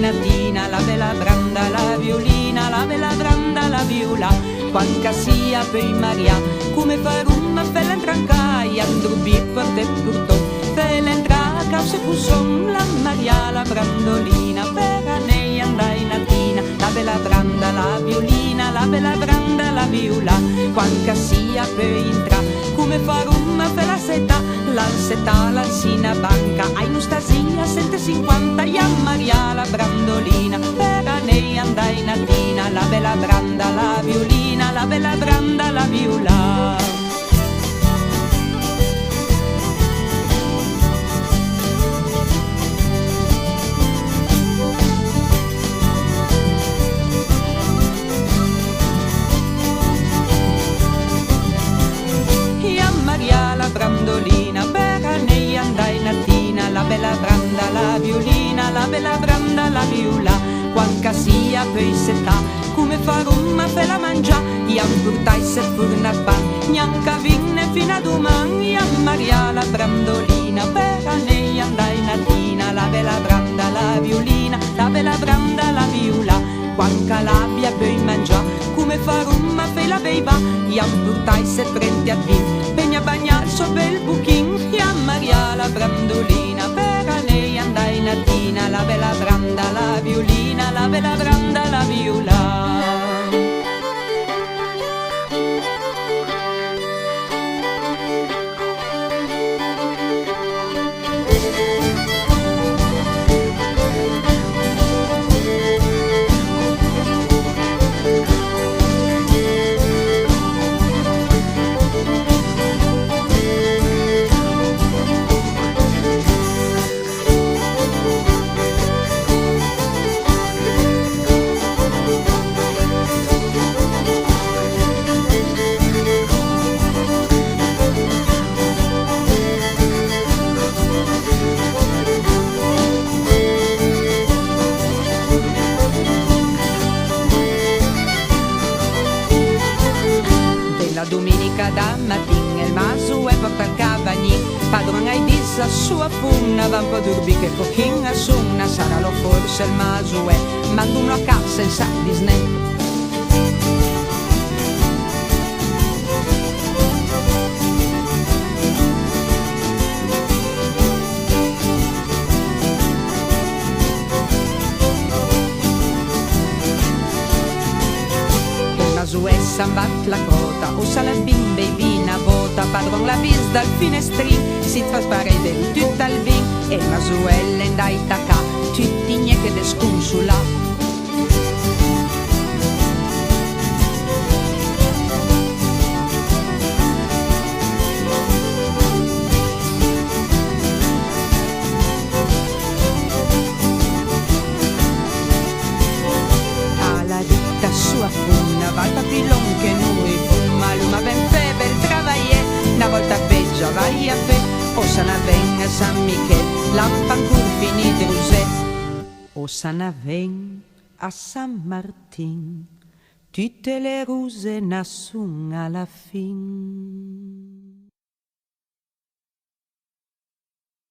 natina, la bella branda, la violina, la bella branda, la viola, quanca sia poi Maria, come fare una bella entrancaia, andrubi per te purtò, bella entraca, se pusson la Maria, la brandolina, per anei andai natina, la bella branda, la violina, la bella branda, la viola, quanca sia poi intra, come fare una bella seta, l'alseta, l'alsina banca, ai nustasia, 150, ia Maria, la brandolina, per anei andai natina, la bella branda, la violina, la bella branda, la viola. Brandolina, per anei andai natina, la bella branda, la violina, la bella branda, la viola, quanca sia poi setà, come fare una bella mangia, iam portai se furna pa, neanca vinne fino a domani, iam Maria, la brandolina, per anei andai natina, la bella branda, la violina, la bella branda, la viola, quanca l'abbia poi mangia, come fare una bella beiva, iam portai se prende a vin, a bagnare il suo bel buchin, ia Maria, la brandolina, per anei andai natina, la bella branda, la violina, la bella branda, la viola. Domenica da mattina il maso e porta il cavagnin, padron hai disse a sua funna, va un po' durbi che pochin a sunna, sarà lo forse il maso e mando uno a casa senza Disney. Sambat la cota, o sa la bimba e vina vota, padron la vis dal finestrin, si traspare del tutto al vin, e la suella indai tacca, tutti che desconsula. Sua funna va il papillon che noi fumma l'uma ben fe bel travaglier una volta peggio vai a fe o se ne ven a San Michel l'ampancour finito rusè o se ne ven a San Martin tutte le ruse nassun alla fin.